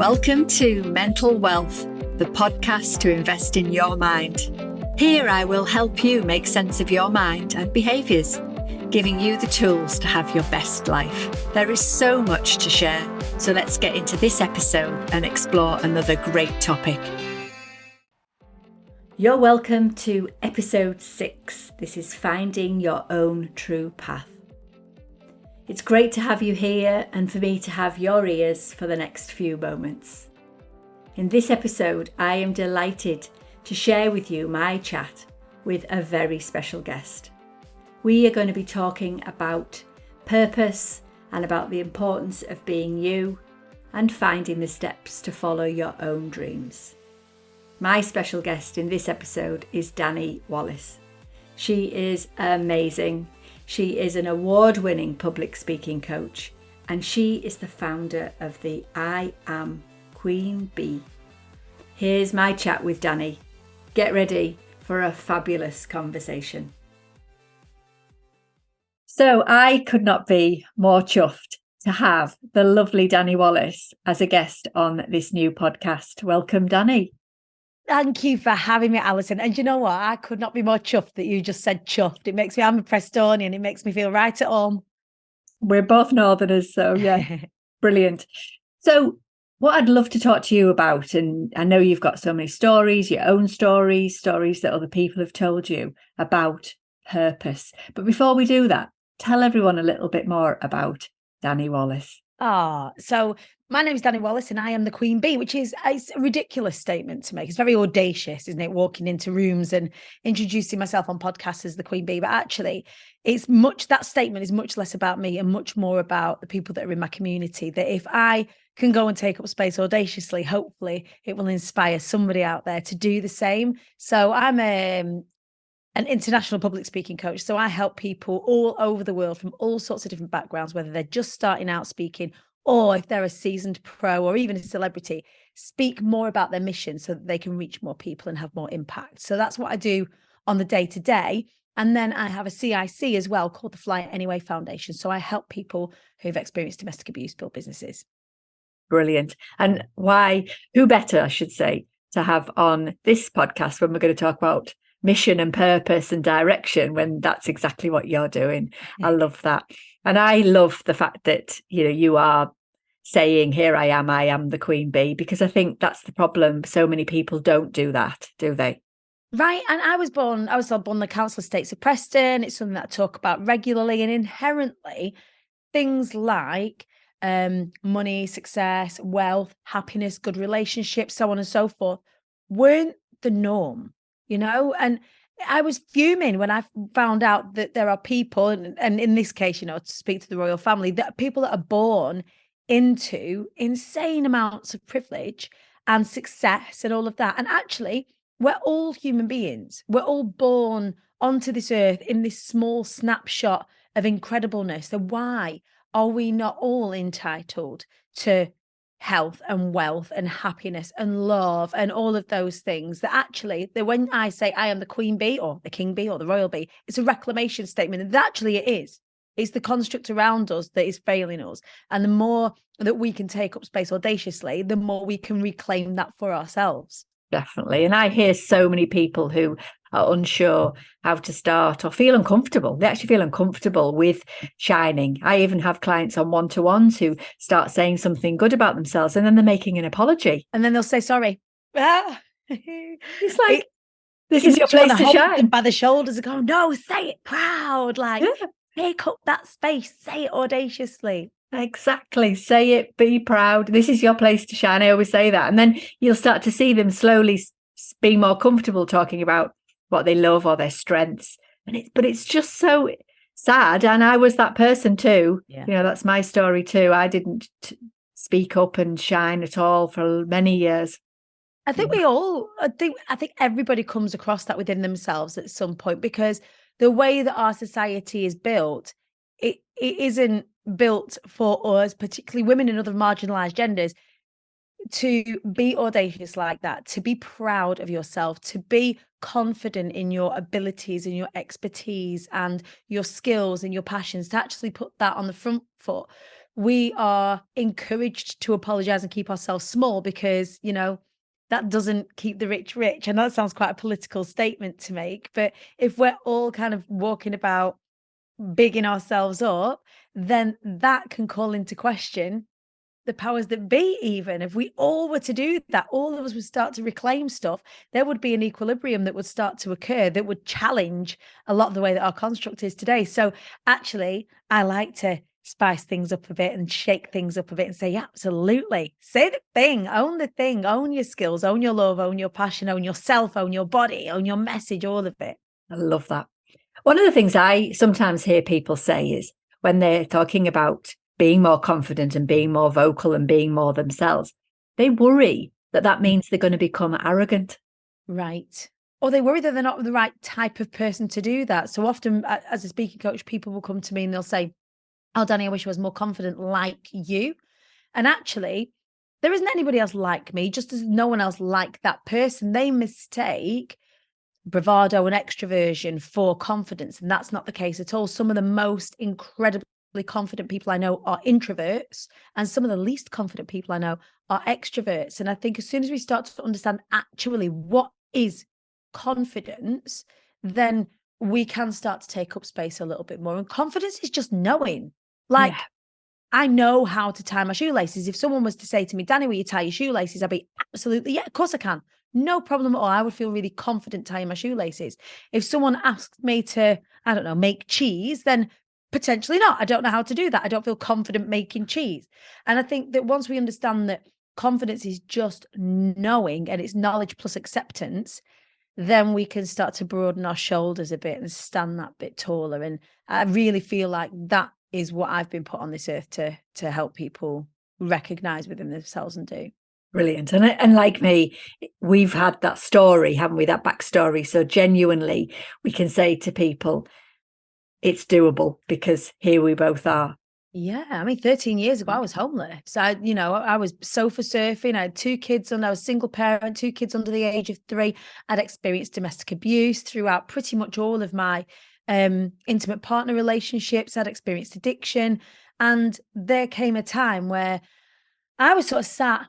Welcome to Mental Wealth, the podcast to invest in your mind. Here I will help you make sense of your mind and behaviours, giving you the tools to have your best life. There is so much to share, so let's get into this episode and explore another great topic. You're welcome to episode 6. This is Finding Your Own True Path. It's great to have you here and for me to have your ears for the next few moments. In this episode, I am delighted to share with you my chat with a very special guest. We are going to be talking about purpose and about the importance of being you and finding the steps to follow your own dreams. My special guest in this episode is Dani Wallace. She is amazing. She is an award-winning public speaking coach, and she is the founder of the I Am Queen Bee. Here's my chat with Dani. Get ready for a fabulous conversation. So I could not be more chuffed to have the lovely Dani Wallace as a guest on this new podcast. Welcome, Dani. Thank you for having me, Alison. And you know what? I could not be more chuffed that you just said chuffed. It makes me, I'm a Prestonian. It makes me feel right at home. We're both Northerners, so yeah, brilliant. So what I'd love to talk to you about, and I know you've got so many stories, your own stories that other people have told you about purpose. But before we do that, tell everyone a little bit more about Dani Wallace. So my name is Dani Wallace and I am the Queen Bee, which is a ridiculous statement to make. It's very audacious, isn't it? Walking into rooms and introducing myself on podcasts as the Queen Bee. But actually, that statement is much less about me and much more about the people that are in my community. That if I can go and take up space audaciously, hopefully it will inspire somebody out there to do the same. So I'm an international public speaking coach. So I help people all over the world from all sorts of different backgrounds, whether they're just starting out speaking or if they're a seasoned pro or even a celebrity, speak more about their mission so that they can reach more people and have more impact. So that's what I do on the day to day. And then I have a CIC as well called the Fly It Anyway Foundation. So I help people who've experienced domestic abuse build businesses. Brilliant. And who better, I should say, to have on this podcast when we're going to talk about mission and purpose and direction, when that's exactly what you're doing. I love that. And I love the fact that, you are saying, here I am the Queen Bee, because I think that's the problem. So many people don't do that, do they? Right. And I was born the Council Estates of Preston. It's something that I talk about regularly, and inherently things like money, success, wealth, happiness, good relationships, so on and so forth, weren't the norm, and I was fuming when I found out that there are people, and in this case, to speak to the royal family, that people that are born into insane amounts of privilege and success and all of that. And actually, we're all human beings. We're all born onto this earth in this small snapshot of incredibleness. So why are we not all entitled to health and wealth and happiness and love and all of those things? That actually, when I say I am the Queen Bee or the King Bee or the Royal Bee, it's a reclamation statement. And actually it is. It's the construct around us that is failing us. And the more that we can take up space audaciously, the more we can reclaim that for ourselves. Definitely. And I hear so many people who are unsure how to start or feel uncomfortable. They actually feel uncomfortable with shining. I even have clients on one-to-ones who start saying something good about themselves and then they're making an apology. And then they'll say, sorry. It's like, this is your place to shine. Them by the shoulders and go, no, say it proud. Take up that space. Say it audaciously. Exactly. Say it, be proud. This is your place to shine. I always say that. And then you'll start to see them slowly being more comfortable talking about what they love or their strengths. But it's just so sad. And I was that person too. Yeah. That's my story too. I didn't speak up and shine at all for many years. I think I think everybody comes across that within themselves at some point, because the way that our society is built, it isn't built for us, particularly women and other marginalized genders. to be audacious like that, to be proud of yourself, to be confident in your abilities and your expertise and your skills and your passions, to actually put that on the front foot, we are encouraged to apologize and keep ourselves small because, that doesn't keep the rich rich. And that sounds quite a political statement to make. But if we're all kind of walking about bigging ourselves up, then that can call into question the powers that be. Even if we all were to do that, all of us would start to reclaim stuff, there would be an equilibrium that would start to occur that would challenge a lot of the way that our construct is today. So actually, I like to spice things up a bit and shake things up a bit and say, yeah, absolutely. Say the thing, own your skills, own your love, own your passion, own yourself, own your body, own your message, all of it. I love that. One of the things I sometimes hear people say is when they're talking about being more confident and being more vocal and being more themselves, they worry that means they're going to become arrogant. Right. Or they worry that they're not the right type of person to do that. So often as a speaking coach, people will come to me and they'll say, oh, Dani, I wish I was more confident like you. And actually, there isn't anybody else like me, just as no one else like that person. They mistake bravado and extroversion for confidence. And that's not the case at all. Some of the most incredibly confident people I know are introverts, and some of the least confident people I know are extroverts. And I think as soon as we start to understand actually what is confidence, then we can start to take up space a little bit more. And confidence is just knowing, like, Yeah. I know how to tie my shoelaces. If someone was to say to me, Dani, will you tie your shoelaces? I'd be absolutely, yeah, of course I can. No problem at all. I would feel really confident tying my shoelaces. If someone asked me to, I don't know, make cheese, then potentially not. I don't know how to do that. I don't feel confident making cheese. And I think that once we understand that confidence is just knowing and it's knowledge plus acceptance, then we can start to broaden our shoulders a bit and stand that bit taller. And I really feel like that is what I've been put on this earth to help people recognize within themselves and do. Brilliant. And like me, we've had that story, haven't we? That backstory. So genuinely, we can say to people, it's doable because here we both are. Yeah, I mean, 13 years ago, I was homeless. I was sofa surfing. I had 2 kids and I was single parent, 2 kids under the age of 3. I'd experienced domestic abuse throughout pretty much all of my intimate partner relationships. I'd experienced addiction. And there came a time where I was sort of sat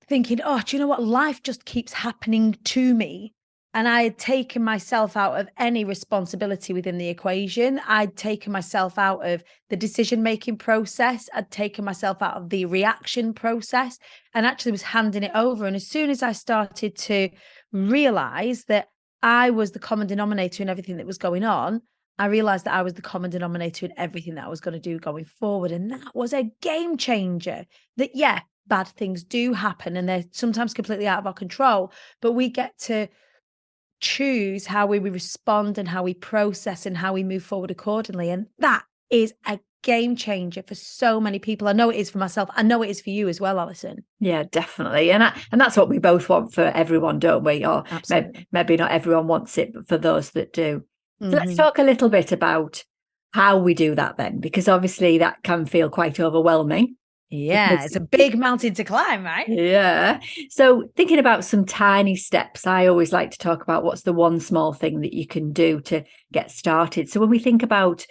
thinking, oh, do you know what? Life just keeps happening to me. And I had taken myself out of any responsibility within the equation. I'd taken myself out of the decision-making process. I'd taken myself out of the reaction process and actually was handing it over. And as soon as I started to realize that I was the common denominator in everything that was going on, I realized that I was the common denominator in everything that I was going to do going forward. And that was a game changer. That, yeah, bad things do happen and they're sometimes completely out of our control, but we get to choose how we respond and how we process and how we move forward accordingly. And that is a game changer for so many people. I know it is for myself. I know it is for you as well, Alison. Yeah, definitely. And that's what we both want for everyone, don't we? Or maybe not everyone wants it, but for those that do. So let's talk a little bit about how we do that then, because obviously that can feel quite overwhelming. Yeah, it's a big mountain to climb, right? Yeah. So thinking about some tiny steps, I always like to talk about what's the one small thing that you can do to get started. So when we think about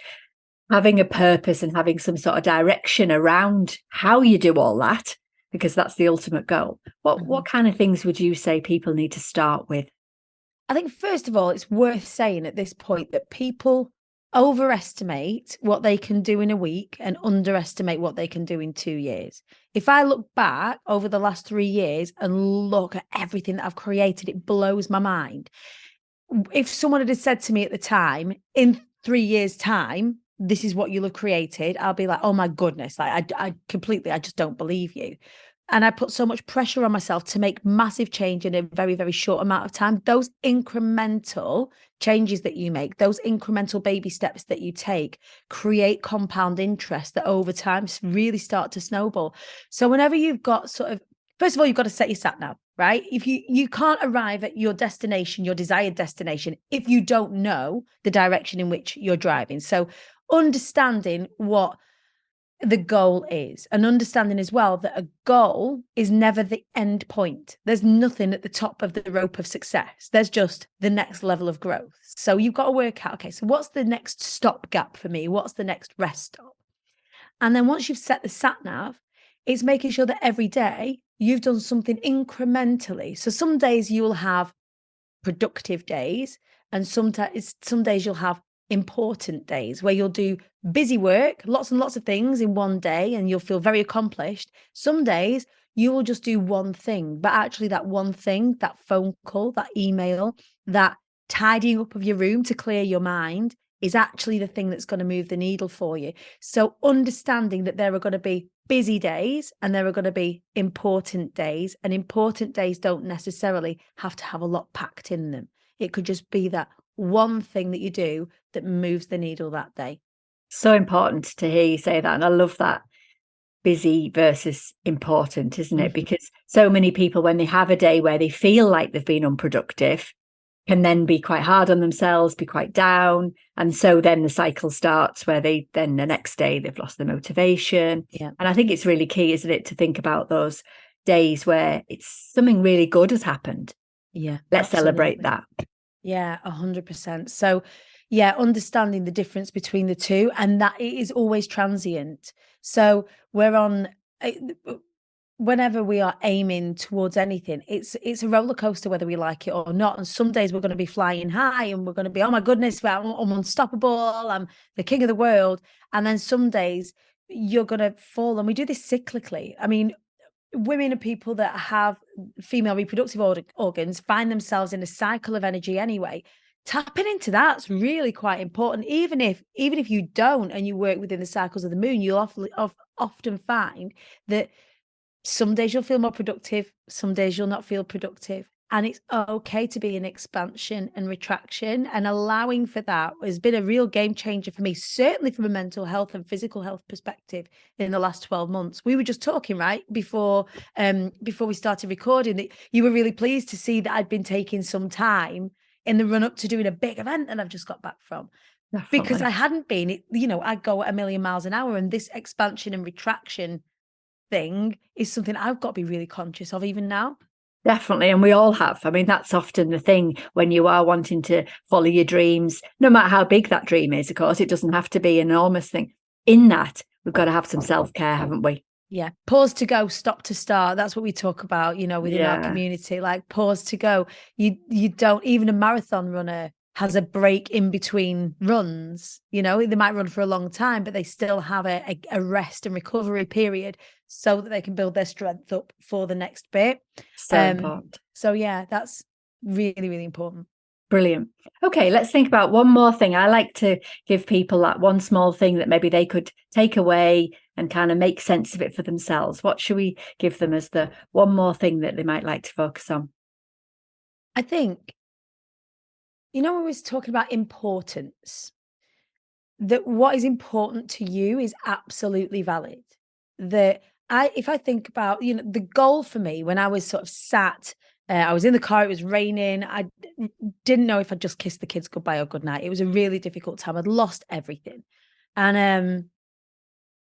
having a purpose and having some sort of direction around how you do all that, because that's the ultimate goal, what kind of things would you say people need to start with? I think, first of all, it's worth saying at this point that people overestimate what they can do in a week and underestimate what they can do in 2 years. If I look back over the last 3 years and look at everything that I've created, it blows my mind. If someone had said to me at the time, in 3 years' time, this is what you'll have created, I'll be like, oh my goodness, like I completely, I just don't believe you. And I put so much pressure on myself to make massive change in a very, very short amount of time. Those incremental changes that you make, those incremental baby steps that you take, create compound interest that over time really start to snowball. So whenever you've got sort of, first of all, you've got to set your sat nav, right? If you can't arrive at your destination, your desired destination, if you don't know the direction in which you're driving. So understanding what the goal is, and understanding as well that a goal is never the end point. There's nothing at the top of the rope of success. There's just the next level of growth. So you've got to work out, okay, so what's the next stop gap for me? What's the next rest stop? And then once you've set the sat nav, it's making sure that every day you've done something incrementally. So some days you'll have productive days, and sometimes some days you'll have important days where you'll do busy work, lots and lots of things in one day, and you'll feel very accomplished. Some days you will just do one thing, but actually that one thing, that phone call, that email, that tidying up of your room to clear your mind is actually the thing that's going to move the needle for you. So understanding that there are going to be busy days and there are going to be important days, and important days don't necessarily have to have a lot packed in them. It could just be that one thing that you do that moves the needle that day. So important to hear you say that. And I love that busy versus important, isn't it? Because so many people, when they have a day where they feel like they've been unproductive, can then be quite hard on themselves, be quite down. And so then the cycle starts where they then the next day they've lost the motivation. Yeah. And I think it's really key, isn't it, to think about those days where it's something really good has happened. Yeah. Let's absolutely. celebrate that. Yeah, 100%. So yeah, understanding the difference between the two, and that it is always transient. So we're on whenever we are aiming towards anything, it's a roller coaster whether we like it or not. And some days we're going to be flying high and we're going to be, oh my goodness, I'm unstoppable, I'm the king of the world. And then some days you're going to fall, and we do this cyclically. I mean, women and people that have female reproductive organs find themselves in a cycle of energy anyway. Tapping into that's really quite important. Even if you don't and you work within the cycles of the moon, you'll often find that some days you'll feel more productive, some days you'll not feel productive. And it's okay to be in expansion and retraction, and allowing for that has been a real game changer for me, certainly from a mental health and physical health perspective in the last 12 months. We were just talking, right, before we started recording, that you were really pleased to see that I'd been taking some time in the run up to doing a big event that I've just got back from. Definitely. Because I hadn't been, I'd go at 1,000,000 miles an hour, and this expansion and retraction thing is something I've got to be really conscious of even now. Definitely. And we all have. I mean, that's often the thing when you are wanting to follow your dreams, no matter how big that dream is, of course, it doesn't have to be an enormous thing. In that, we've got to have some self-care, haven't we? Yeah. Pause to go, stop to start. That's what we talk about, within our community, like pause to go. You don't, even a marathon runner has a break in between runs. They might run for a long time, but they still have a rest and recovery period so that they can build their strength up for the next bit. So important. So yeah, that's really, really important. Brilliant. Okay, let's think about one more thing. I like to give people that one small thing that maybe they could take away and kind of make sense of it for themselves. What should we give them as the one more thing that they might like to focus on? I think, when we was talking about importance, that what is important to you is absolutely valid. That if I think about, the goal for me when I was sort of sat, I was in the car, it was raining. I didn't know if I'd just kissed the kids goodbye or goodnight. It was a really difficult time. I'd lost everything. And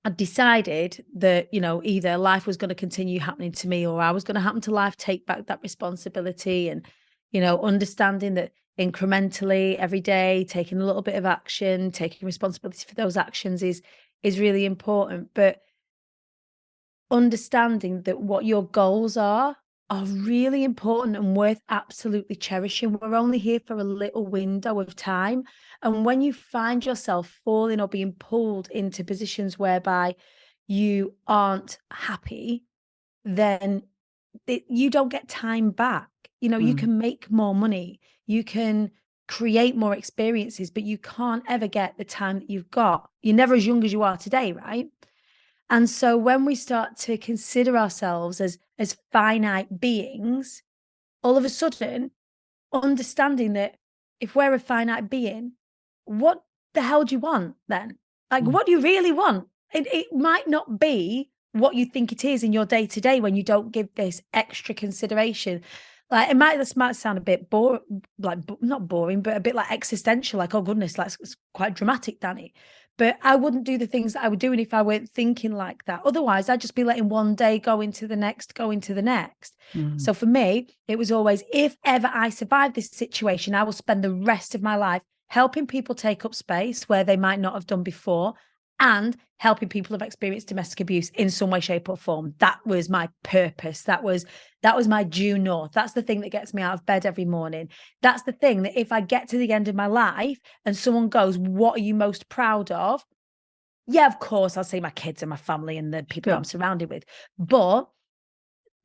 I decided that, either life was going to continue happening to me or I was going to happen to life, take back that responsibility, and, understanding that incrementally every day, taking a little bit of action, taking responsibility for those actions is really important. But understanding that what your goals are really important and worth absolutely cherishing. We're only here for a little window of time. And when you find yourself falling or being pulled into positions whereby you aren't happy, then you don't get time back. You can make more money, you can create more experiences, but you can't ever get the time that you've got. You're never as young as you are today, right? And so when we start to consider ourselves as finite beings, all of a sudden, understanding that if we're a finite being, what the hell do you want then? Like, what do you really want? It might not be what you think it is in your day to day when you don't give this extra consideration. Like, this might sound a bit not boring, but a bit like existential, like, oh goodness, like it's quite dramatic, Dani. But I wouldn't do the things that I would do if I weren't thinking like that. Otherwise, I'd just be letting one day go into the next, go into the next. So for me, it was always, if ever I survive this situation, I will spend the rest of my life helping people take up space where they might not have done before, and helping people who've experienced domestic abuse in some way, shape, or form. That was my purpose. That was my due north. That's the thing that gets me out of bed every morning. That's the thing that if I get to the end of my life and someone goes, what are you most proud of? Yeah, of course, I'll say my kids and my family and the people that I'm surrounded with. But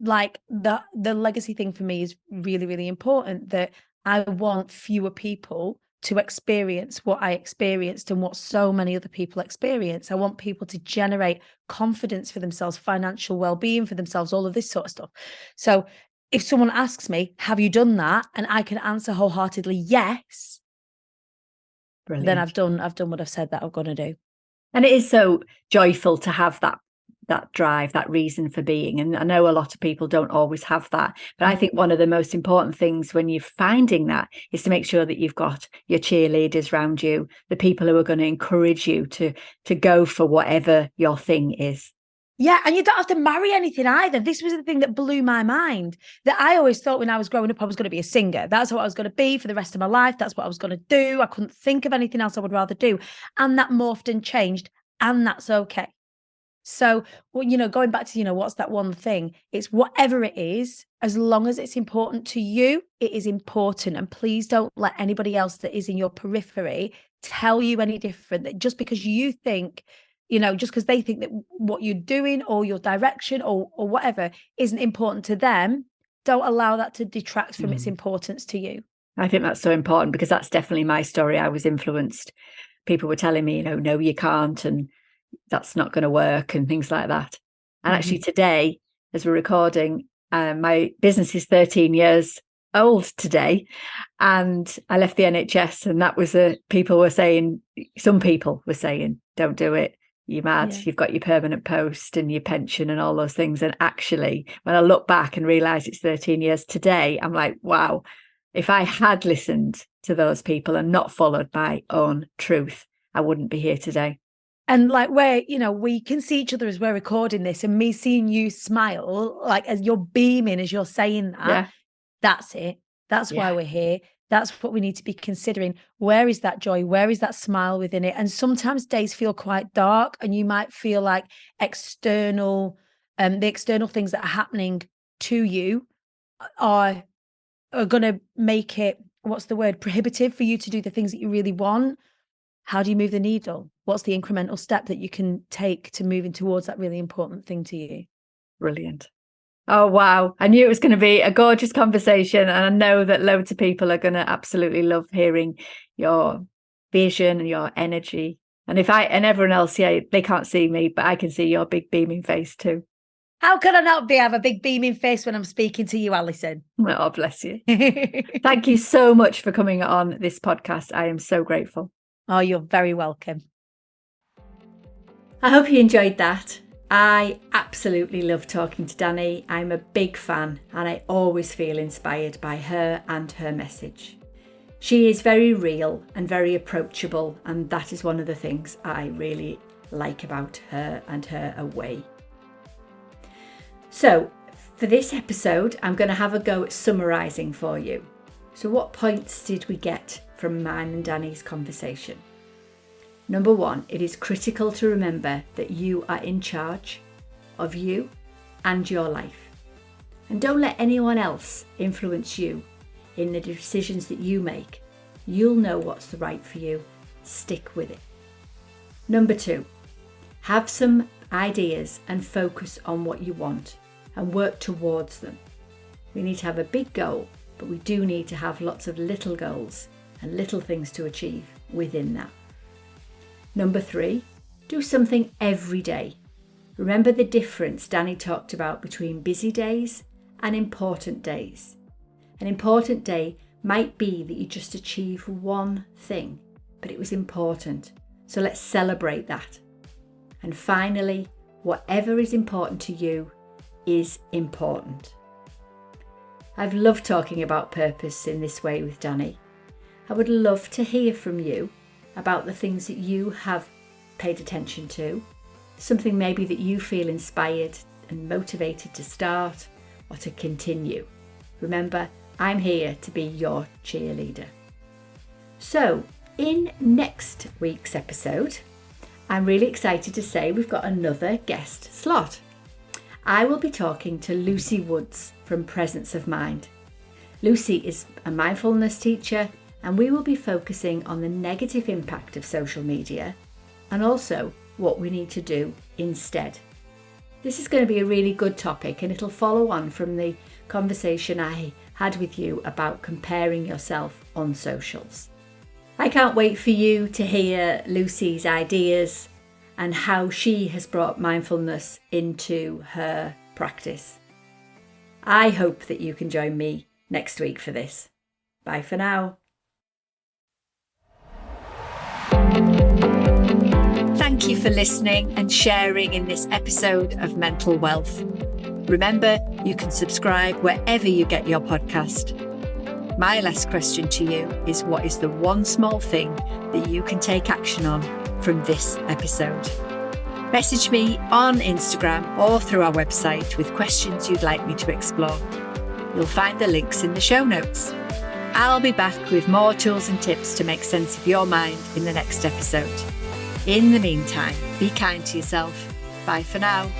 like the legacy thing for me is really, really important, that I want fewer people to experience what I experienced and what so many other people experience. I want people to generate confidence for themselves, financial well-being for themselves, all of this sort of stuff. So if someone asks me, have you done that? And I can answer wholeheartedly, yes. Brilliant. Then I've done what I've said that I'm going to do. And it is so joyful to have that drive, that reason for being. And I know a lot of people don't always have that, but I think one of the most important things when you're finding that is to make sure that you've got your cheerleaders around you, the people who are going to encourage you to go for whatever your thing is. Yeah, and you don't have to marry anything either. This was the thing that blew my mind, that I always thought when I was growing up I was going to be a singer. That's what I was going to be for the rest of my life. That's what I was going to do. I couldn't think of anything else I would rather do. And that morphed and changed, and that's okay. So, well, going back to, what's that one thing? It's whatever it is, as long as it's important to you, it is important. And please don't let anybody else that is in your periphery tell you any different. That just because you think, just because they think that what you're doing or your direction or whatever isn't important to them, don't allow that to detract from its importance to you. I think that's so important, because that's definitely my story. I was influenced. People were telling me, no, you can't, and that's not going to work, and things like that. And actually today, as we're recording, my business is 13 years old today, and I left the NHS, and that was some people were saying, don't do it, you're mad, you've got your permanent post and your pension and all those things. And actually, when I look back and realize it's 13 years today, I'm like, wow, if I had listened to those people and not followed my own truth, I wouldn't be here today. And like we can see each other as we're recording this, and me seeing you smile, like as you're beaming, as you're saying that, that's it. That's why we're here. That's what we need to be considering. Where is that joy? Where is that smile within it? And sometimes days feel quite dark, and you might feel like the external things that are happening to you are going to make it, what's the word, prohibitive for you to do the things that you really want. How do you move the needle? What's the incremental step that you can take to moving towards that really important thing to you? Brilliant. Oh, wow. I knew it was going to be a gorgeous conversation. And I know that loads of people are going to absolutely love hearing your vision and your energy. And everyone else, they can't see me, but I can see your big beaming face too. How can I not have a big beaming face when I'm speaking to you, Alison? Oh, bless you. Thank you so much for coming on this podcast. I am so grateful. Oh, you're very welcome. I hope you enjoyed that. I absolutely love talking to Dani. I'm a big fan, and I always feel inspired by her and her message. She is very real and very approachable, and that is one of the things I really like about her and her way. So for this episode, I'm going to have a go at summarising for you. So what points did we get from mine and Dani's conversation? Number 1, it is critical to remember that you are in charge of you and your life. And don't let anyone else influence you in the decisions that you make. You'll know what's right for you. Stick with it. Number 2, have some ideas and focus on what you want and work towards them. We need to have a big goal, but we do need to have lots of little goals and little things to achieve within that. Number 3, do something every day. Remember the difference Dani talked about between busy days and important days. An important day might be that you just achieve one thing, but it was important. So let's celebrate that. And finally, whatever is important to you is important. I've loved talking about purpose in this way with Dani. I would love to hear from you about the things that you have paid attention to, something maybe that you feel inspired and motivated to start or to continue. Remember, I'm here to be your cheerleader. So, in next week's episode, I'm really excited to say we've got another guest slot. I will be talking to Lucy Woods from Presence of Mind. Lucy is a mindfulness teacher, and we will be focusing on the negative impact of social media and also what we need to do instead. This is going to be a really good topic, and it'll follow on from the conversation I had with you about comparing yourself on socials. I can't wait for you to hear Lucy's ideas and how she has brought mindfulness into her practice. I hope that you can join me next week for this. Bye for now. Thank you for listening and sharing in this episode of Mental Wealth. Remember, you can subscribe wherever you get your podcast. My last question to you is, what is the one small thing that you can take action on from this episode? Message me on Instagram or through our website with questions you'd like me to explore. You'll find the links in the show notes. I'll be back with more tools and tips to make sense of your mind in the next episode. In the meantime, be kind to yourself. Bye for now.